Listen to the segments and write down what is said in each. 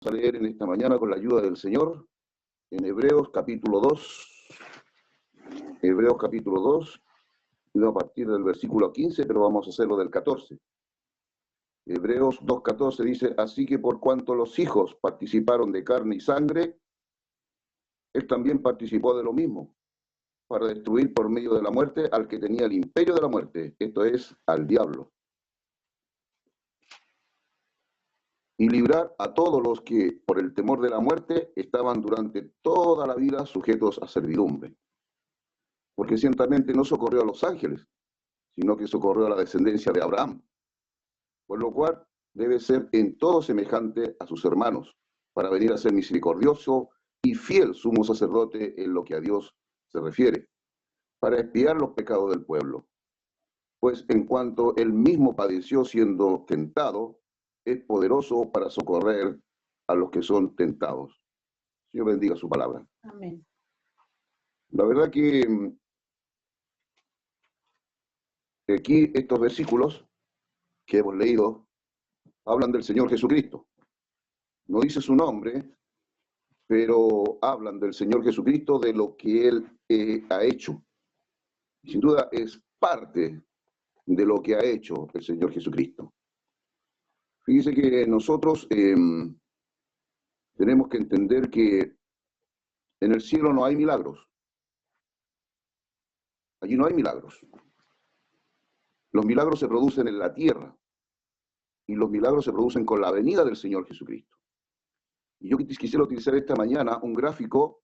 A leer en esta mañana con la ayuda del Señor en Hebreos capítulo 2. Hebreos capítulo 2, no a partir del versículo 15, pero vamos a hacerlo del 14. Hebreos 2:14 dice: así que por cuanto los hijos participaron de carne y sangre, él también participó de lo mismo, para destruir por medio de la muerte al que tenía el imperio de la muerte, esto es, al diablo, y librar a todos los que, por el temor de la muerte, estaban durante toda la vida sujetos a servidumbre. Porque ciertamente no socorrió a los ángeles, sino que socorrió a la descendencia de Abraham, por lo cual debe ser en todo semejante a sus hermanos, para venir a ser misericordioso y fiel sumo sacerdote en lo que a Dios se refiere, para expiar los pecados del pueblo. Pues en cuanto él mismo padeció siendo tentado, es poderoso para socorrer a los que son tentados. Dios bendiga su palabra. Amén. La verdad que aquí estos versículos que hemos leído hablan del Señor Jesucristo. No dice su nombre, pero hablan del Señor Jesucristo, de lo que Él ha hecho. Sin duda es parte de lo que ha hecho el Señor Jesucristo. Fíjese que nosotros tenemos que entender que en el cielo no hay milagros. Allí no hay milagros. Los milagros se producen en la tierra y los milagros se producen con la venida del Señor Jesucristo. Y yo quisiera utilizar esta mañana un gráfico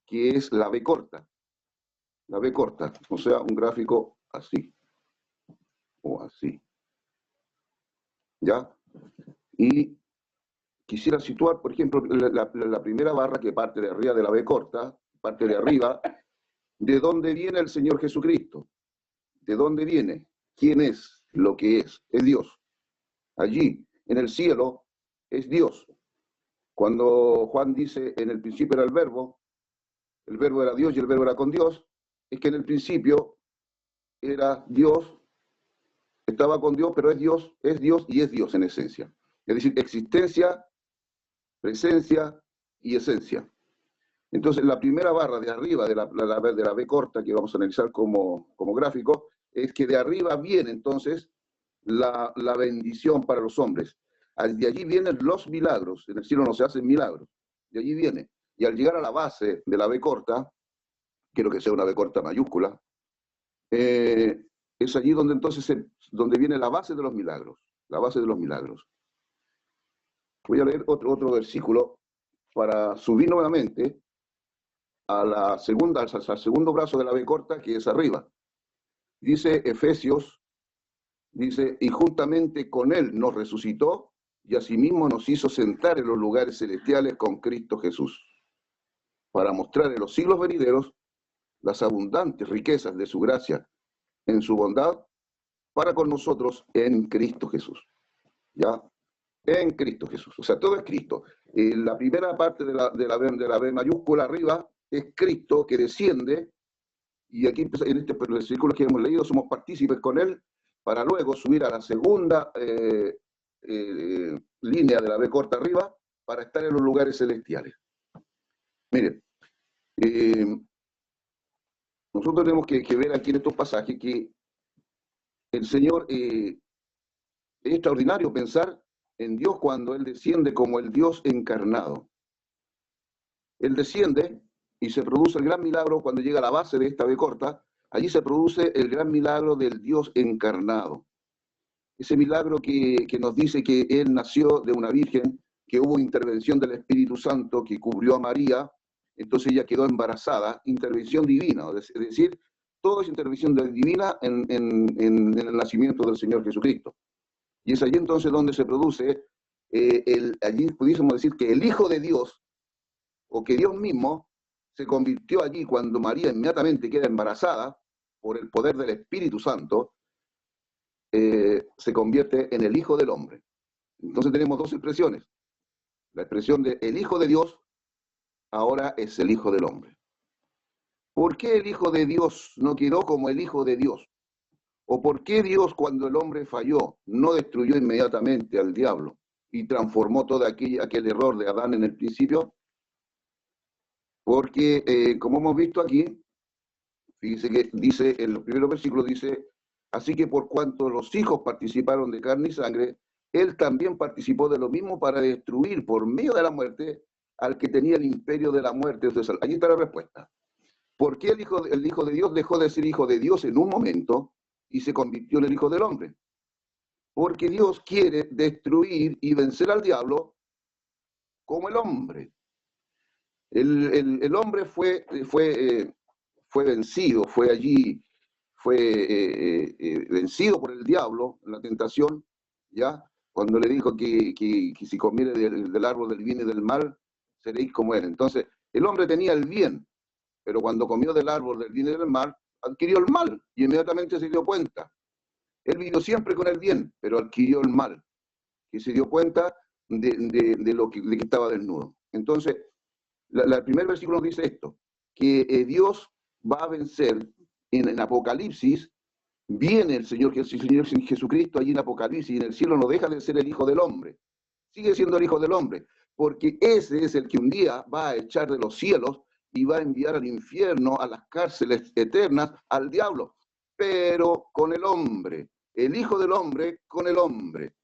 que es la B corta. La B corta, o sea, un gráfico así, o así. ¿Ya? Y quisiera situar, por ejemplo, la primera barra que parte de arriba de la B corta, parte de arriba, ¿de dónde viene el Señor Jesucristo? ¿De dónde viene? ¿Quién es? Lo que es Dios. Allí, en el cielo, es Dios. Cuando Juan dice, en el principio era el verbo era Dios y el verbo era con Dios, es que en el principio era Dios, estaba con Dios, pero es Dios y es Dios en esencia. Es decir, existencia, presencia y esencia. Entonces, la primera barra de arriba de la B corta, que vamos a analizar como gráfico, es que de arriba viene entonces la bendición para los hombres. De allí vienen los milagros. En el cielo no se hacen milagros. De allí viene. Y al llegar a la base de la B corta, quiero que sea una B corta mayúscula, es allí donde entonces donde viene la base de los milagros. La base de los milagros. Voy a leer otro versículo para subir nuevamente al segundo brazo de la B corta, que es arriba. Dice Efesios, dice, y juntamente con él nos resucitó y asimismo nos hizo sentar en los lugares celestiales con Cristo Jesús, para mostrar en los siglos venideros las abundantes riquezas de su gracia en su bondad para con nosotros en Cristo Jesús. ¿Ya? En Cristo Jesús. O sea, todo es Cristo. La primera parte de la B mayúscula arriba es Cristo que desciende, y aquí en este versículo que hemos leído somos partícipes con él, para luego subir a la segunda línea de la B corta arriba, para estar en los lugares celestiales. Miren, nosotros tenemos que ver aquí en estos pasajes que el Señor, es extraordinario pensar en Dios cuando Él desciende como el Dios encarnado. Él desciende y se produce el gran milagro cuando llega a la base de esta B corta. Allí se produce el gran milagro del Dios encarnado. Ese milagro que nos dice que Él nació de una virgen, que hubo intervención del Espíritu Santo que cubrió a María, entonces ella quedó embarazada, intervención divina, es decir, todo es intervención divina en el nacimiento del Señor Jesucristo. Y es allí entonces donde se produce, allí pudiésemos decir que el Hijo de Dios, o que Dios mismo, se convirtió allí cuando María inmediatamente queda embarazada por el poder del Espíritu Santo, se convierte en el Hijo del Hombre. Entonces tenemos dos expresiones. La expresión de el Hijo de Dios ahora es el Hijo del Hombre. ¿Por qué el Hijo de Dios no quedó como el Hijo de Dios? ¿O por qué Dios, cuando el hombre falló, no destruyó inmediatamente al diablo y transformó todo aquel error de Adán en el principio, porque como hemos visto aquí, fíjese que dice, en los primeros versículos dice, así que por cuanto los hijos participaron de carne y sangre, él también participó de lo mismo para destruir por medio de la muerte al que tenía el imperio de la muerte. Entonces, allí está la respuesta. ¿Por qué el hijo de Dios dejó de ser hijo de Dios en un momento y se convirtió en el Hijo del Hombre? Porque Dios quiere destruir y vencer al diablo como el hombre. El hombre fue vencido, fue vencido por el diablo en la tentación, ¿ya? Cuando le dijo que si comiere del árbol del bien y del mal, seréis como él. Entonces, el hombre tenía el bien, pero cuando comió del árbol del bien y del mal, adquirió el mal y inmediatamente se dio cuenta. Él vivió siempre con el bien, pero adquirió el mal y se dio cuenta de que estaba desnudo. Entonces, el primer versículo nos dice esto, que Dios va a vencer en Apocalipsis, viene el Señor Jesucristo allí en Apocalipsis, y en el cielo no deja de ser el Hijo del Hombre, sigue siendo el Hijo del Hombre, porque ese es el que un día va a echar de los cielos y va a enviar al infierno, a las cárceles eternas, al diablo, pero con el hombre, el Hijo del Hombre con el hombre,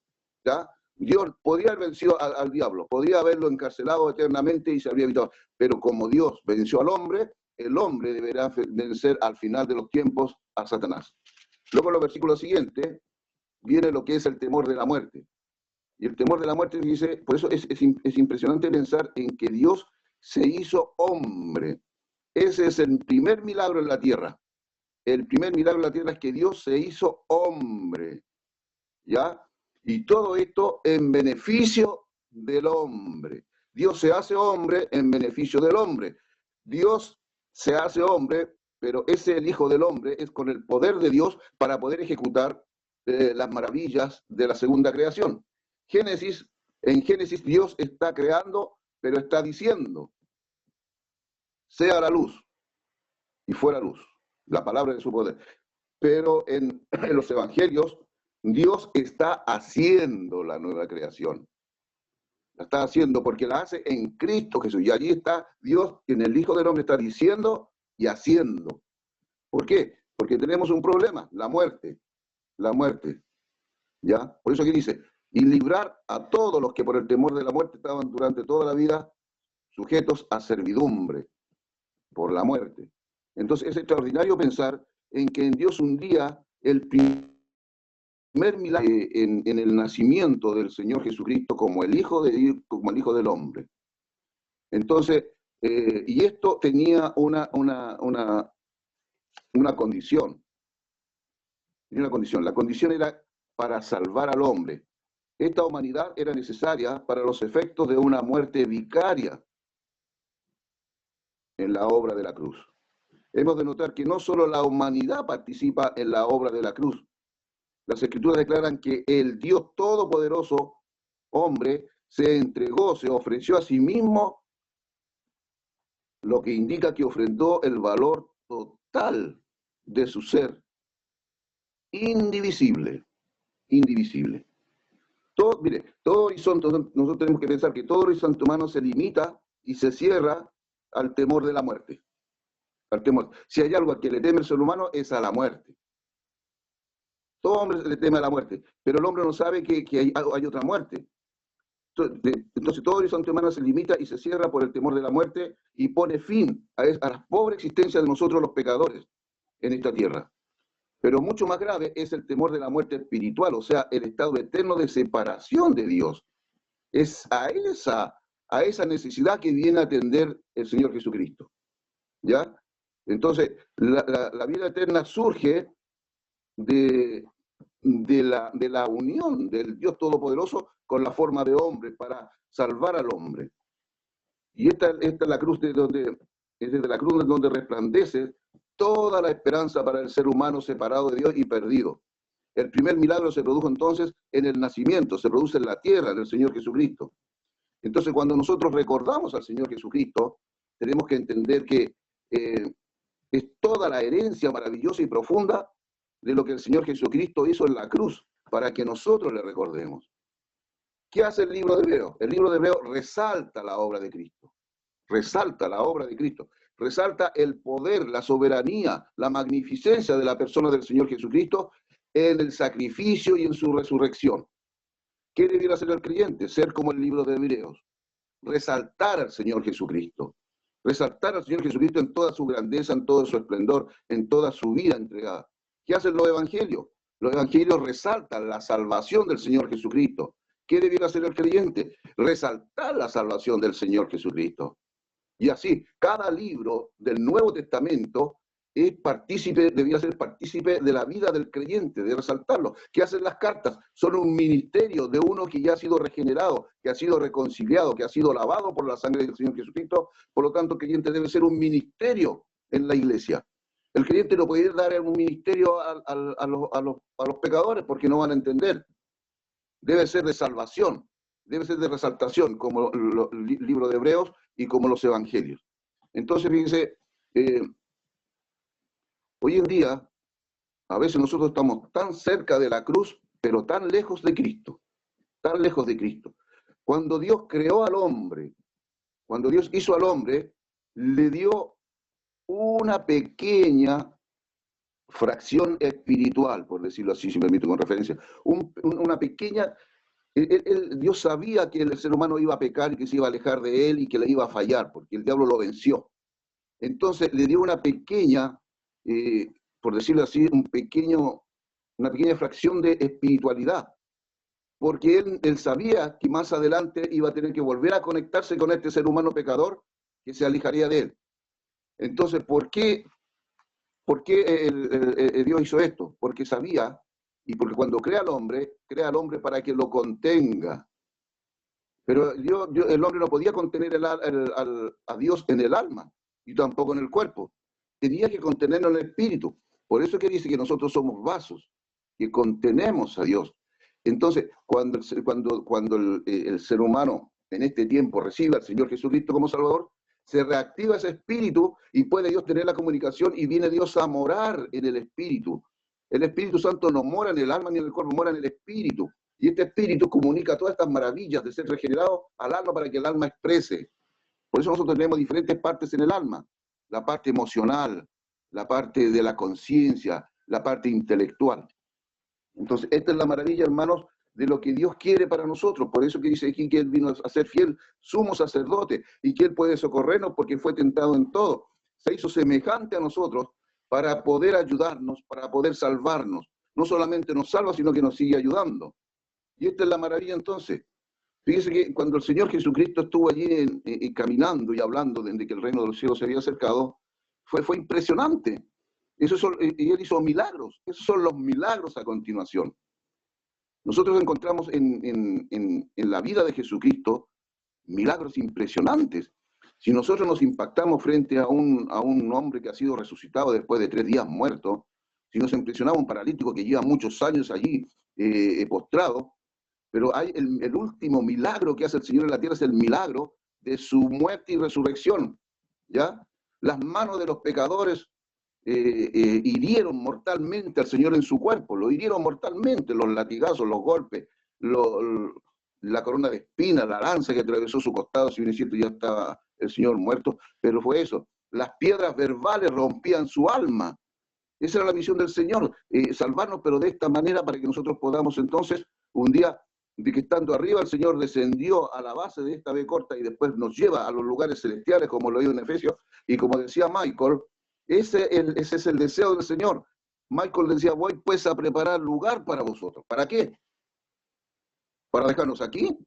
¿ya? Dios podría haber vencido al diablo, podría haberlo encarcelado eternamente y se habría evitado, pero como Dios venció al hombre, el hombre deberá vencer al final de los tiempos a Satanás. Luego en los versículos siguientes viene lo que es el temor de la muerte. Y el temor de la muerte dice, por eso es impresionante pensar en que Dios se hizo hombre. Ese es el primer milagro en la tierra. El primer milagro en la tierra es que Dios se hizo hombre, ¿ya? Y todo esto en beneficio del hombre. Dios se hace hombre en beneficio del hombre. Dios se hace hombre, pero ese el Hijo del Hombre es con el poder de Dios para poder ejecutar las maravillas de la segunda creación. En Génesis Dios está creando, pero está diciendo, sea la luz, y fue la luz, la palabra de su poder. Pero en los evangelios, Dios está haciendo la nueva creación. La está haciendo porque la hace en Cristo Jesús. Y allí está Dios, en el Hijo del Hombre está diciendo y haciendo. ¿Por qué? Porque tenemos un problema, la muerte. La muerte. ¿Ya? Por eso aquí dice, y librar a todos los que por el temor de la muerte estaban durante toda la vida sujetos a servidumbre por la muerte. Entonces es extraordinario pensar en que en Dios un día el primer milagro en el nacimiento del Señor Jesucristo como el Hijo de Dios, como el Hijo del Hombre. Entonces, y esto tenía una condición. Tenía una condición. La condición era para salvar al hombre. Esta humanidad era necesaria para los efectos de una muerte vicaria en la obra de la cruz. Hemos de notar que no solo la humanidad participa en la obra de la cruz. Las Escrituras declaran que el Dios Todopoderoso, hombre, se entregó, se ofreció a sí mismo, lo que indica que ofrendó el valor total de su ser, indivisible, indivisible. Todo horizonte, nosotros tenemos que pensar que todo horizonte humano se limita y se cierra al temor de la muerte. Al temor. Si hay algo a que le teme el ser humano es a la muerte. Todo hombre le teme a la muerte, pero el hombre no sabe que hay otra muerte. Entonces todo horizonte humano se limita y se cierra por el temor de la muerte y pone fin a la pobre existencia de nosotros los pecadores en esta tierra. Pero mucho más grave es el temor de la muerte espiritual, o sea, el estado eterno de separación de Dios. Es a esa necesidad que viene a atender el Señor Jesucristo. ¿Ya? Entonces, la vida eterna surge de la unión del Dios Todopoderoso con la forma de hombre para salvar al hombre. Y esta es la cruz es desde la cruz donde resplandece toda la esperanza para el ser humano separado de Dios y perdido. El primer milagro se produjo entonces en el nacimiento, se produce en la tierra del Señor Jesucristo. Entonces, cuando nosotros recordamos al Señor Jesucristo, tenemos que entender que es toda la herencia maravillosa y profunda de lo que el Señor Jesucristo hizo en la cruz, para que nosotros le recordemos. ¿Qué hace el libro de Hebreos? El libro de Hebreos resalta la obra de Cristo, resalta la obra de Cristo, resalta el poder, la soberanía, la magnificencia de la persona del Señor Jesucristo en el sacrificio y en su resurrección. ¿Qué debiera hacer el creyente? Ser como el libro de Hebreos, resaltar al Señor Jesucristo, resaltar al Señor Jesucristo en toda su grandeza, en todo su esplendor, en toda su vida entregada. ¿Qué hacen los evangelios? Los evangelios resaltan la salvación del Señor Jesucristo. ¿Qué debiera hacer el creyente? Resaltar la salvación del Señor Jesucristo. Y así, cada libro del Nuevo Testamento es partícipe, debía ser partícipe de la vida del creyente, de resaltarlo. ¿Qué hacen las cartas? Son un ministerio de uno que ya ha sido regenerado, que ha sido reconciliado, que ha sido lavado por la sangre del Señor Jesucristo. Por lo tanto, el creyente debe ser un ministerio en la iglesia. El creyente no puede dar un ministerio a los pecadores porque no van a entender. Debe ser de salvación, debe ser de resaltación, como el libro de Hebreos y como los evangelios. Entonces, fíjense, hoy en día, a veces nosotros estamos tan cerca de la cruz, pero tan lejos de Cristo, tan lejos de Cristo. Cuando Dios creó al hombre, cuando Dios hizo al hombre, le dio una pequeña fracción espiritual, por decirlo así, si me permito con referencia, una pequeña... Dios sabía que el ser humano iba a pecar y que se iba a alejar de él y que le iba a fallar, porque el diablo lo venció. Entonces le dio una pequeña, por decirlo así, una pequeña fracción de espiritualidad, porque él sabía que más adelante iba a tener que volver a conectarse con este ser humano pecador que se alejaría de él. Entonces, ¿por qué Dios hizo esto? Porque sabía, y porque cuando crea al hombre para que lo contenga. Pero el hombre no podía contener a Dios en el alma y tampoco en el cuerpo. Tenía que contenerlo en el espíritu. Por eso es que dice que nosotros somos vasos, que contenemos a Dios. Entonces, cuando el ser humano en este tiempo recibe al Señor Jesucristo como Salvador, se reactiva ese espíritu y puede Dios tener la comunicación y viene Dios a morar en el espíritu. El Espíritu Santo no mora en el alma ni en el cuerpo, mora en el espíritu. Y este espíritu comunica todas estas maravillas de ser regenerado al alma para que el alma exprese. Por eso nosotros tenemos diferentes partes en el alma. La parte emocional, la parte de la conciencia, la parte intelectual. Entonces, esta es la maravilla, hermanos, de lo que Dios quiere para nosotros. Por eso que dice aquí que Él vino a ser fiel sumo sacerdote y que Él puede socorrernos porque fue tentado en todo. Se hizo semejante a nosotros para poder ayudarnos, para poder salvarnos. No solamente nos salva, sino que nos sigue ayudando. Y esta es la maravilla entonces. Fíjese que cuando el Señor Jesucristo estuvo allí caminando y hablando de que el reino de los cielos se había acercado, fue impresionante. Y Él hizo milagros. Esos son los milagros a continuación. Nosotros encontramos en la vida de Jesucristo milagros impresionantes. Si nosotros nos impactamos frente a un hombre que ha sido resucitado después de 3 días muerto, si nos impresionaba un paralítico que lleva muchos años allí postrado, pero hay el último milagro que hace el Señor en la tierra es el milagro de su muerte y resurrección, ¿ya? Las manos de los pecadores hirieron mortalmente al Señor en su cuerpo, lo hirieron mortalmente, los latigazos, los golpes, la corona de espinas, la lanza que atravesó su costado, si bien es cierto ya estaba el Señor muerto, pero fue eso. Las piedras verbales rompían su alma. Esa era la misión del Señor, salvarnos, pero de esta manera para que nosotros podamos entonces, un día de que estando arriba el Señor descendió a la base de esta B corta y después nos lleva a los lugares celestiales, como lo digo en Efesios, y como decía Michael, ese es el deseo del Señor. Michael decía, voy pues a preparar lugar para vosotros. ¿Para qué? ¿Para dejarnos aquí?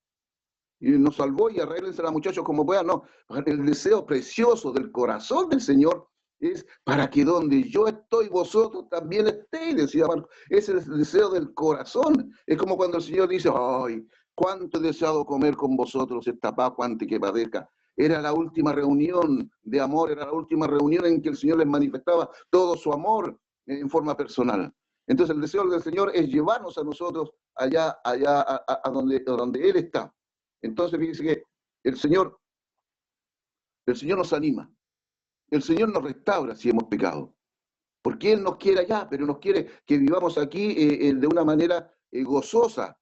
Y nos salvó y arréglense a muchachos como puedan. No, el deseo precioso del corazón del Señor es para que donde yo estoy, vosotros también estéis, decía Marco. Ese es el deseo del corazón. Es como cuando el Señor dice, ay, cuánto he deseado comer con vosotros esta Pascua antes que padezca. Era la última reunión de amor, era la última reunión en que el Señor les manifestaba todo su amor en forma personal. Entonces el deseo del Señor es llevarnos a nosotros allá a donde Él está. Entonces fíjense que el Señor nos anima. El Señor nos restaura si hemos pecado. Porque Él nos quiere allá, pero nos quiere que vivamos aquí de una manera gozosa,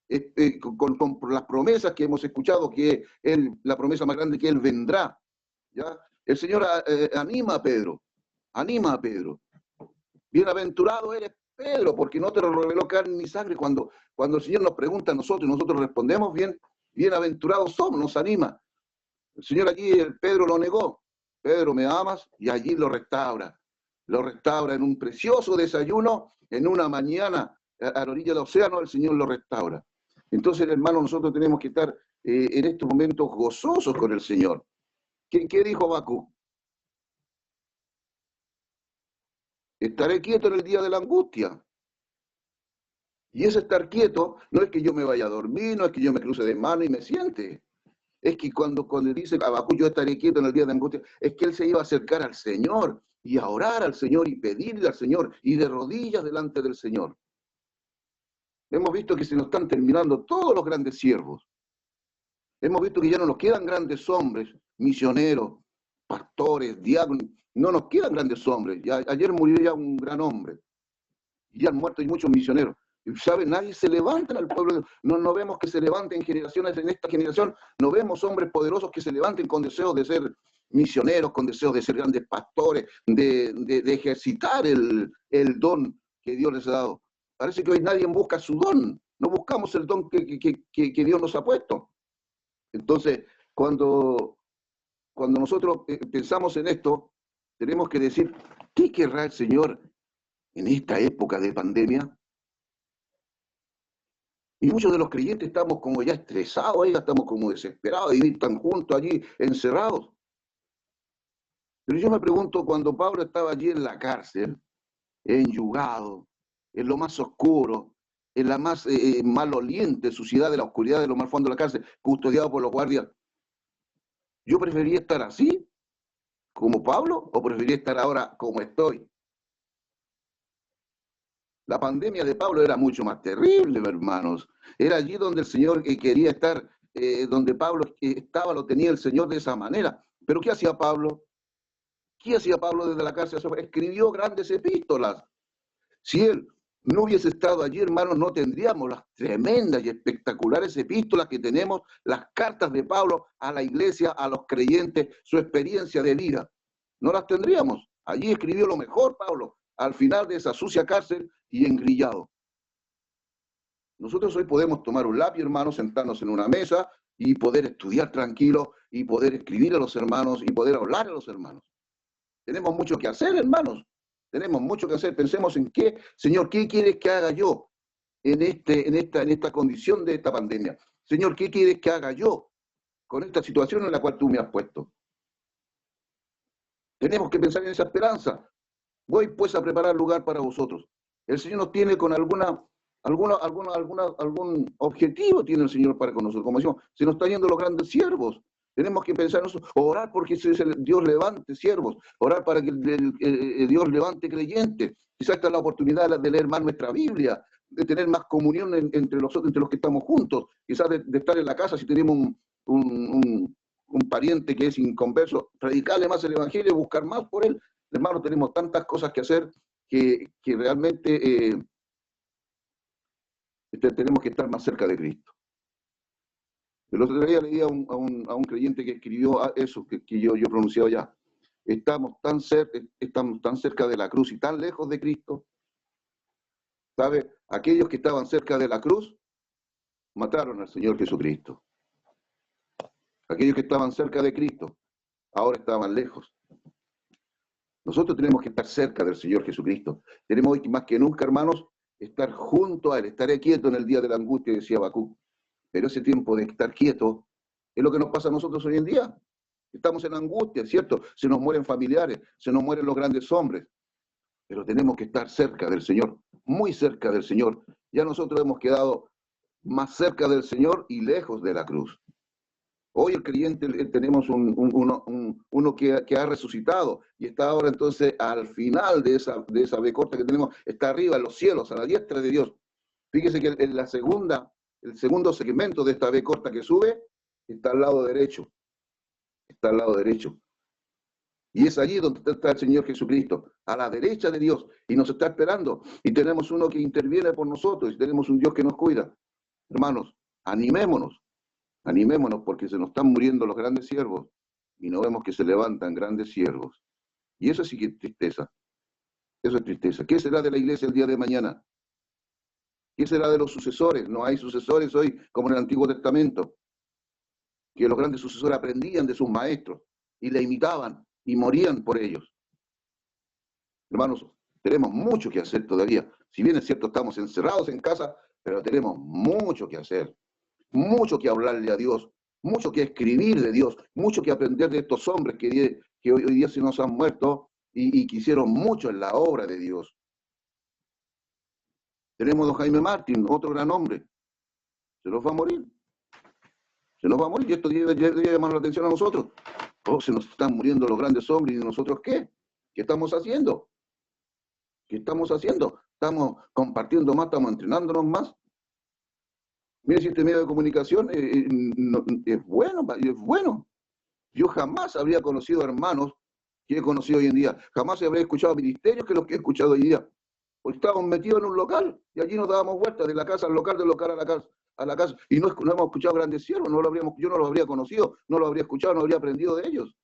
con las promesas que hemos escuchado, que él, la promesa más grande que Él vendrá. ¿Ya? El Señor anima a Pedro, anima a Pedro. Bienaventurado eres, Pedro, porque no te lo reveló carne ni sangre. Cuando el Señor nos pregunta a nosotros y nosotros respondemos bien, bienaventurados somos, nos anima. El Señor allí, Pedro lo negó. Pedro, ¿me amas? Y allí lo restaura. Lo restaura en un precioso desayuno, en una mañana a la orilla del océano, el Señor lo restaura. Entonces, hermano, nosotros tenemos que estar en estos momentos gozosos con el Señor. ¿Qué dijo Habacuc? Estaré quieto en el día de la angustia. Y ese estar quieto no es que yo me vaya a dormir, no es que yo me cruce de mano y me siente. Es que cuando dice Habacuc, yo estaré quieto en el día de angustia, es que él se iba a acercar al Señor y a orar al Señor y pedirle al Señor y de rodillas delante del Señor. Hemos visto que se nos están terminando todos los grandes siervos. Hemos visto que ya no nos quedan grandes hombres, misioneros, pastores, diáconos. No nos quedan grandes hombres. Ayer murió ya un gran hombre. Y ya han muerto y muchos misioneros. Y ¿sabe? Nadie se levanta en el pueblo. No vemos que se levanten generaciones en esta generación. No vemos hombres poderosos que se levanten con deseos de ser misioneros, con deseos de ser grandes pastores, de ejercitar el don que Dios les ha dado. Parece que hoy nadie busca su don. No buscamos el don que Dios nos ha puesto. Entonces, cuando nosotros pensamos en esto, tenemos que decir, ¿qué querrá el Señor en esta época de pandemia? Y muchos de los creyentes estamos como ya estresados, ya estamos como desesperados de vivir tan juntos allí, encerrados. Pero yo me pregunto, cuando Pablo estaba allí en la cárcel, enyugado, en lo más oscuro, en la más maloliente suciedad de la oscuridad de lo más fondo de la cárcel, custodiado por los guardias, ¿yo prefería estar así, como Pablo, o prefería estar ahora como estoy? La pandemia de Pablo era mucho más terrible, hermanos. Era allí donde el Señor quería estar, donde Pablo estaba, lo tenía el Señor de esa manera. Pero ¿qué hacía Pablo? ¿Qué hacía Pablo desde la cárcel? Escribió grandes epístolas. Si él no hubiese estado allí, hermanos, no tendríamos las tremendas y espectaculares epístolas que tenemos, las cartas de Pablo a la iglesia, a los creyentes, su experiencia de vida. No las tendríamos. Allí escribió lo mejor Pablo, al final de esa sucia cárcel y engrillado. Nosotros hoy podemos tomar un lápiz, hermanos, sentarnos en una mesa y poder estudiar tranquilo y poder escribir a los hermanos y poder hablar a los hermanos. Tenemos mucho que hacer, hermanos. Tenemos mucho que hacer. Pensemos en qué, Señor, ¿qué quieres que haga yo en esta condición de esta pandemia? Señor, ¿qué quieres que haga yo con esta situación en la cual tú me has puesto? Tenemos que pensar en esa esperanza. Voy pues a preparar lugar para vosotros. El Señor nos tiene con algún objetivo, tiene el Señor para con nosotros. Como decimos, se nos están yendo los grandes siervos. Tenemos que pensar en eso, orar porque Dios levante siervos, orar para que Dios levante creyentes. Quizás esta es la oportunidad de leer más nuestra Biblia, de tener más comunión entre los que estamos juntos, quizás de estar en la casa si tenemos un pariente que es inconverso, predicarle más el Evangelio, buscar más por él. Hermanos, tenemos tantas cosas que hacer que realmente tenemos que estar más cerca de Cristo. El otro día leía a un creyente que escribió eso que yo pronunciaba ya. Estamos tan cerca de la cruz y tan lejos de Cristo. ¿Sabe? Aquellos que estaban cerca de la cruz mataron al Señor Jesucristo. Aquellos que estaban cerca de Cristo ahora estaban lejos. Nosotros tenemos que estar cerca del Señor Jesucristo. Tenemos hoy más que nunca, hermanos, estar junto a Él. Estaré quieto en el día de la angustia, decía Habacuc. Pero ese tiempo de estar quieto es lo que nos pasa a nosotros hoy en día. Estamos en angustia, ¿cierto? Se nos mueren familiares, se nos mueren los grandes hombres. Pero tenemos que estar cerca del Señor, muy cerca del Señor. Ya nosotros hemos quedado más cerca del Señor y lejos de la cruz. Hoy el creyente tenemos uno que ha resucitado y está ahora entonces al final de esa B corta que tenemos, está arriba en los cielos, a la diestra de Dios. Fíjese que en el segundo segmento de esta B corta que sube está al lado derecho. Está al lado derecho. Y es allí donde está el Señor Jesucristo, a la derecha de Dios, y nos está esperando. Y tenemos uno que interviene por nosotros, y tenemos un Dios que nos cuida. Hermanos, animémonos, animémonos, porque se nos están muriendo los grandes siervos, y no vemos que se levantan grandes siervos. Y eso sí que es tristeza. Eso es tristeza. ¿Qué será de la iglesia el día de mañana? ¿Qué será de los sucesores? No hay sucesores hoy como en el Antiguo Testamento, que los grandes sucesores aprendían de sus maestros y le imitaban y morían por ellos. Hermanos, tenemos mucho que hacer todavía. Si bien es cierto, estamos encerrados en casa, pero tenemos mucho que hacer, mucho que hablarle a Dios, mucho que escribir de Dios, mucho que aprender de estos hombres que hoy día se nos han muerto y que hicieron mucho en la obra de Dios. Tenemos a don Jaime Martín, otro gran hombre. Se nos va a morir. Se nos va a morir y esto debe llamar la atención a nosotros. Oh, se nos están muriendo los grandes hombres y nosotros ¿qué? ¿Qué estamos haciendo? ¿Qué estamos haciendo? ¿Estamos compartiendo más? ¿Estamos entrenándonos más? Mire, si este medio de comunicación es bueno, es bueno. Yo jamás habría conocido hermanos que he conocido hoy en día. Jamás habría escuchado ministerios que los que he escuchado hoy día. Porque estábamos metidos en un local y allí nos dábamos vueltas de la casa al local, del local a la casa. Y no hemos escuchado grandes siervos, yo no los habría conocido, no los habría escuchado, no habría aprendido de ellos.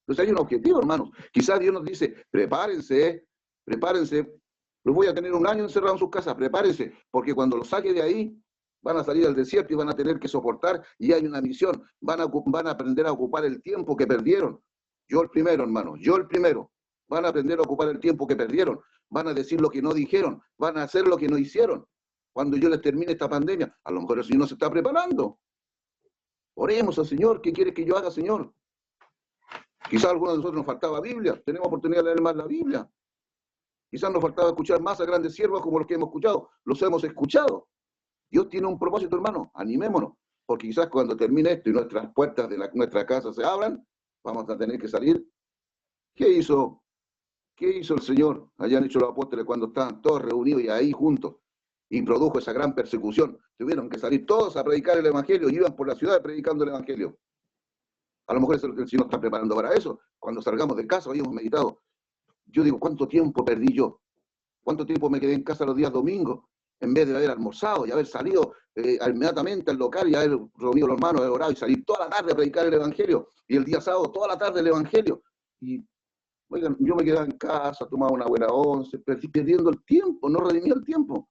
Entonces hay un objetivo, hermanos. Quizás Dios nos dice, prepárense, prepárense. Los voy a tener un año encerrado en sus casas, prepárense, porque cuando los saque de ahí, van a salir al desierto y van a tener que soportar, y hay una misión, van a aprender a ocupar el tiempo que perdieron. Yo el primero, hermano, yo el primero. Van a aprender a ocupar el tiempo que perdieron, van a decir lo que no dijeron, van a hacer lo que no hicieron. Cuando yo les termine esta pandemia, a lo mejor el Señor nos está preparando. Oremos al Señor, ¿qué quiere que yo haga, Señor? Quizás a algunos de nosotros nos faltaba Biblia, tenemos oportunidad de leer más la Biblia. Quizás nos faltaba escuchar más a grandes siervos como los que hemos escuchado, los hemos escuchado. Dios tiene un propósito, hermano, animémonos, porque quizás cuando termine esto y nuestras puertas de nuestra casa se abran, vamos a tener que salir. ¿Qué hizo el Señor? Allá han hecho los apóstoles cuando estaban todos reunidos y ahí juntos, y produjo esa gran persecución. Tuvieron que salir todos a predicar el Evangelio y iban por la ciudad predicando el Evangelio. A lo mejor es lo que el Señor está preparando para eso. Cuando salgamos de casa, hoy hemos meditado. Yo digo, ¿cuánto tiempo perdí yo? ¿Cuánto tiempo me quedé en casa los días domingos? En vez de haber almorzado y haber salido inmediatamente al local y haber reunido a los hermanos, haber orado y salir toda la tarde a predicar el Evangelio. Y el día sábado, toda la tarde el Evangelio. Y, oigan, yo me quedaba en casa, tomaba una buena once, perdiendo el tiempo, no redimía el tiempo.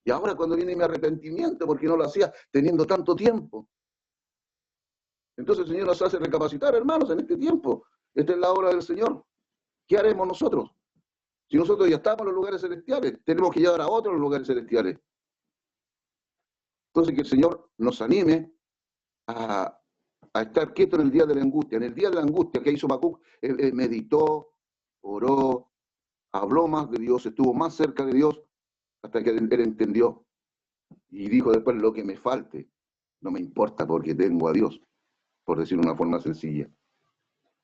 Y ahora cuando viene mi arrepentimiento, porque no lo hacía teniendo tanto tiempo. Entonces el Señor nos hace recapacitar, hermanos, en este tiempo. Esta es la obra del Señor. ¿Qué haremos nosotros? Si nosotros ya estamos en los lugares celestiales, tenemos que llevar a otros los lugares celestiales. Entonces que el Señor nos anime a estar quietos en el día de la angustia. En el día de la angustia que hizo Habacuc, meditó, oró, habló más de Dios, estuvo más cerca de Dios, hasta que él entendió. Y dijo después, lo que me falte, no me importa porque tengo a Dios, por decirlo de una forma sencilla.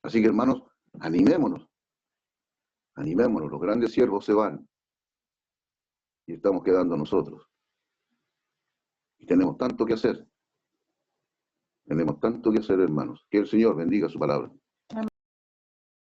Así que hermanos, animémonos, animémonos, los grandes siervos se van y estamos quedando nosotros. Y tenemos tanto que hacer, hermanos. Que el Señor bendiga su palabra.